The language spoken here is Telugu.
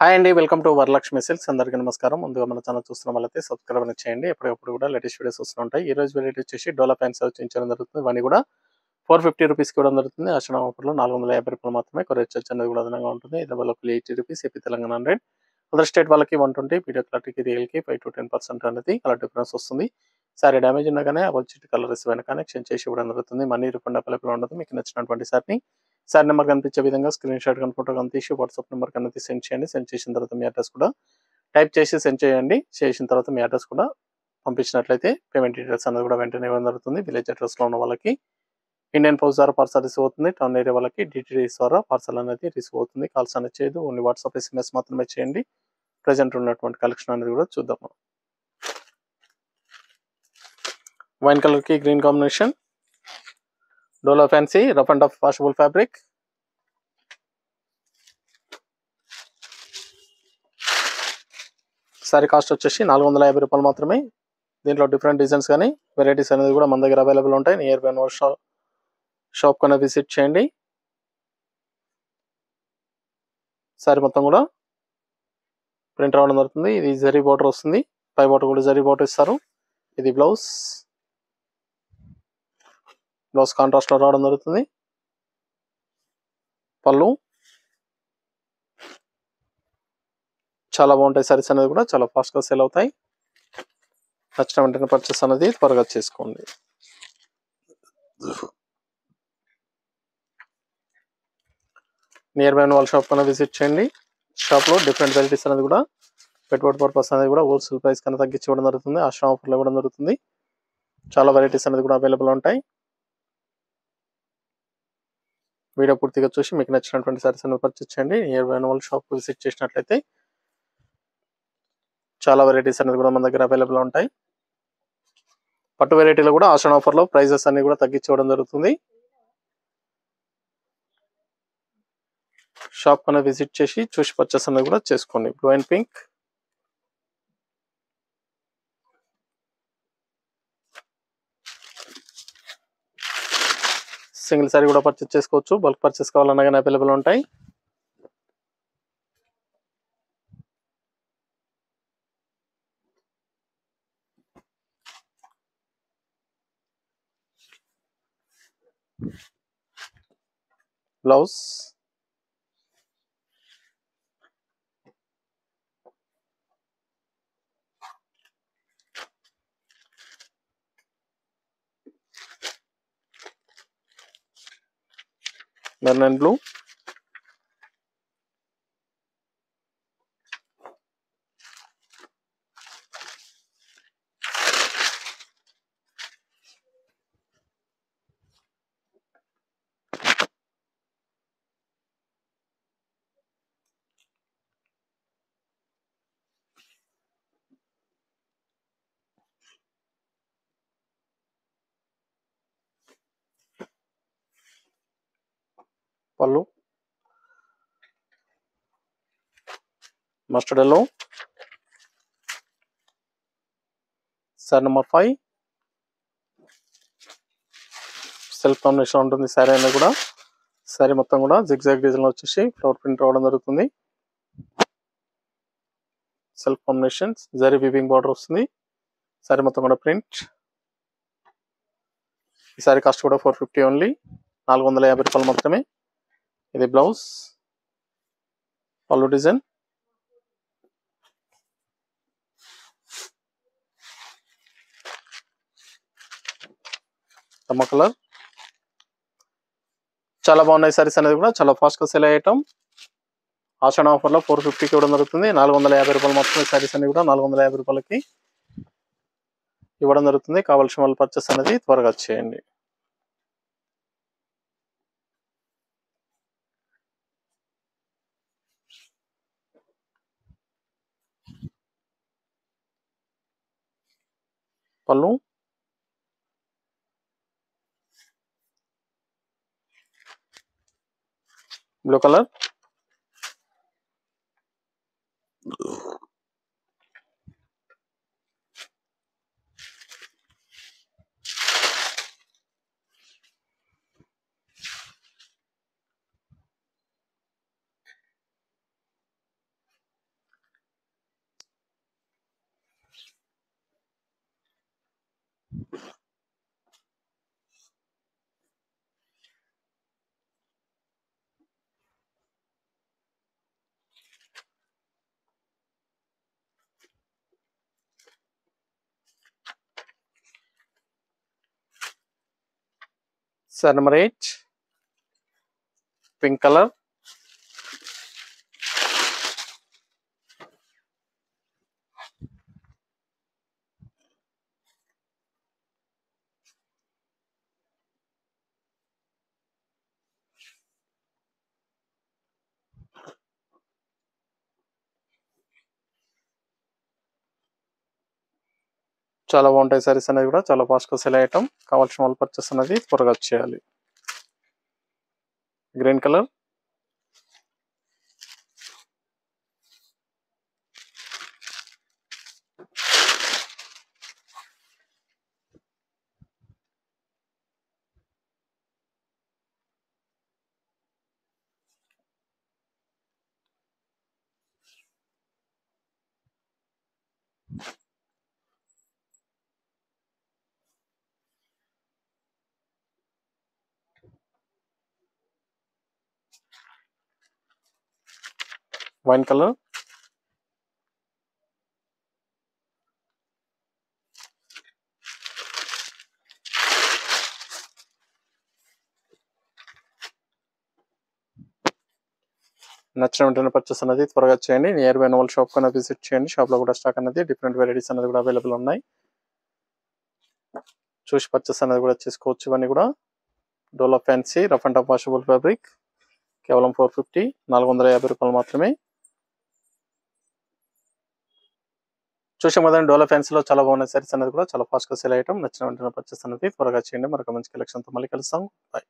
హాయ్ అండి, వెల్కమ్ టు వరలక్ష్మి సిల్క్స్. అందరికీ నమస్కారం. ముందుగా మన ఛానల్ చూస్తున్న వాళ్ళైతే సబ్స్క్రైబ్ అనేది చేయండి. ఎప్పటికప్పుడు కూడా లేటెస్ట్ వీడియోస్ వస్తూ ఉంటాయి. ఈ రోజు వెరైటీ వచ్చేసి డోలా ప్యాంట్స్ చూపించడం జరుగుతుంది. ఇవన్నీ కూడా 450 రూపీస్కి ఇవ్వడం జరుగుతుంది. ఆషాఢం ఆఫర్లో 450 రూపాయలు మాత్రమే. కొరియర్ చార్జ్ అనేది కూడా అదనంగా ఉంటుంది. హైదరాబాద్లో 80 rupees, AP Telangana 100, other state వాళ్ళకి 120, వీడియో క్లారిటీకి రియల్కి 5 to 10% అనేది కలర్ డిఫరెన్స్ వస్తుంది. సారీ డ్యామేజ్ ఉన్నా కానీ వచ్చి కలర్ రిసీవ్ అయినా కానీ ఎక్స్చేంజ్ చేసి ఇవ్వడం జరుగుతుంది. మనీ రిఫండ్ అవైలబుల్ ఉండదు. మీకు నచ్చినటువంటి సారీ నెంబర్ కనిపించే విధంగా స్క్రీన్ షాట్ కానీ ఫోటో కానీ తీసి వాట్సాప్ నెంబర్ కన్నా సెండ్ చేయండి. సెండ్ చేసిన తర్వాత మీ అడ్రస్ కూడా టైప్ చేసి సెండ్ చేయండి. చేసిన తర్వాత మీ అడ్రస్ కూడా పంపించినట్లయితే పేమెంట్ డీటెయిల్స్ అనేది కూడా వెంటనే ఇవ్వడం జరుగుతుంది. విలేజ్ అడ్రస్లో ఉన్న వాళ్ళకి ఇండియన్ పోస్ట్ ద్వారా పార్సల్ రిసీవ్ అవుతుంది. టౌన్ ఏరియా వాళ్ళకి డిటిడిఎస్ ద్వారా పార్సల్ అనేది రిసీవ్ అవుతుంది. కాల్స్ అనేది చేయదు, ఓన్లీ వాట్సాప్ SMS మాత్రమే చేయండి. ప్రజెంట్ ఉన్నటువంటి కలెక్షన్ అనేది కూడా చూద్దాం. వైన్ కలర్ కి green combination, dola fancy rough and tough washable fabric. Sorry cost వచ్చేసి 450 రూపాయలు మాత్రమే. దీంట్లో డిఫరెంట్ డిజైన్స్ కానీ వెరైటీస్ అనేది కూడా మన దగ్గర అవైలబుల్ ఉంటాయి. నియర్ బై షాప్ కన్నా విజిట్ చేయండి. సారీ మొత్తం కూడా ప్రింట్ రావడం జరుగుతుంది. ఇది జరీ బార్డర్ వస్తుంది, పై బార్డర్ కూడా జరీ బార్డర్ ఇస్తారు. ఇది బ్లౌజ్ కాంట్రాస్ట్ లో రావడం జరుగుతుంది. పళ్ళు చాలా బాగుంటాయి. సారీస్ అనేది కూడా చాలా ఫాస్ట్ గా సేల్ అవుతాయి. నచ్చిన వెంటనే పర్చేస్ అనేది త్వరగా చేసుకోండి. నియర్ బై వాళ్ళ షాప్ కన్నా విజిట్ చేయండి. షాప్ లో డిఫరెంట్ వెరైటీస్ అనేది కూడా పెట్టుబడి పర్పస్ అనేది కూడా హోల్సేల్ ప్రైస్ కన్నా తగ్గించి ఇవ్వడం జరుగుతుంది. ఆశ్రమ ఆఫర్లో ఇవ్వడం జరుగుతుంది. చాలా వెరైటీస్ అనేది కూడా అవైలబుల్ ఉంటాయి. వీడియో పూర్తిగా చూసి మీకు నచ్చినటువంటి సారీస్ అనేది పర్చేస్ చేయండి. నియర్ బై వాళ్ళ షాప్ విజిట్ చేసినట్లయితే చాలా వెరైటీస్ అనేది కూడా మన దగ్గర అవైలబుల్ ఉంటాయి. పట్టు వెరైటీలో కూడా ఆషాఢ ఆఫర్లో ప్రైజెస్ అన్ని కూడా తగ్గించడం జరుగుతుంది. షాప్ కన్నా విజిట్ చేసి చూసి పర్చేస్ అనేది కూడా చేసుకోండి. Blue and pink, single sorry కూడా పర్చేస్ చేసుకోవచ్చు. బల్క్ పర్చేస్ కావాలన్నా కానీ అవైలబుల్ ఉంటాయి. బ్లౌజ్ మెరూన్ అండ్ బ్లూ, పళ్ళు mustard yellow. Sorry number 5 self combination ఉంటుంది. సారీ అనేది కూడా సారీ మొత్తం కూడా జిగ్జాగ్ డిజైన్ లో వచ్చేసి ఫ్లవర్ ప్రింట్ రావడం జరుగుతుంది. Self combination zari weaving border వస్తుంది. సారీ మొత్తం కూడా ప్రింట్. ఈ సారీ కాస్ట్ కూడా 450 ఓన్లీ, 450 రూపాయలు మాత్రమే. ఇది బ్లౌజ్, పళ్ళు డిజైన్, తమ కలర్. చాలా బాగున్నాయి సారీస్ అనేది కూడా చాలా ఫాస్ట్ గా సేల్ అయ్యటం. ఆషాఢ ఆఫర్ లో 450కి ఇవ్వడం జరుగుతుంది. 450 రూపాయలు మాత్రమే. సారీస్ అనేది కూడా 450 రూపాయలకి ఇవ్వడం జరుగుతుంది. కావాల్సిన వాళ్ళు పర్చేస్ అనేది త్వరగా చేయండి. పళ్ళు blue colour, sir number 8 pink colour, చాలా బాగుంటాయి సారీస్ అనేది కూడా, చాలా ఫాస్ట్గా సెల్ అయ్యటం. కావాల్సిన వాళ్ళు పర్చేస్ అనేది త్వరగా చేయాలి. గ్రీన్ కలర్, వైన్ కలర్, నచ్చిన వెంటనే పర్చేస్ అనేది త్వరగా చేయండి. నియర్ బై నోవల్ షాప్ కన్నా విజిట్ చేయండి. షాప్లో కూడా స్టాక్ అనేది డిఫరెంట్ వెరైటీస్ అనేది కూడా అవైలబుల్ ఉన్నాయి. చూసి పర్చేస్ అనేది కూడా చేసుకోవచ్చు. ఇవన్నీ కూడా డోలా fancy rough and tough washable fabric, కేవలం 450, 450 రూపాయలు మాత్రమే. చూసాం కదండి, డోలా ఫ్యాన్సీలో చాలా బాగున్నాయి సారీస్ అనేది కూడా, చాలా ఫాస్ట్గా సెల్ అయ్యటం. నచ్చిన వెంటనే పర్చేస్ అనేది త్వరగా చేయండి. మరొక మంచి కలెక్షన్తో మళ్ళీ కలుస్తాం. బాయ్.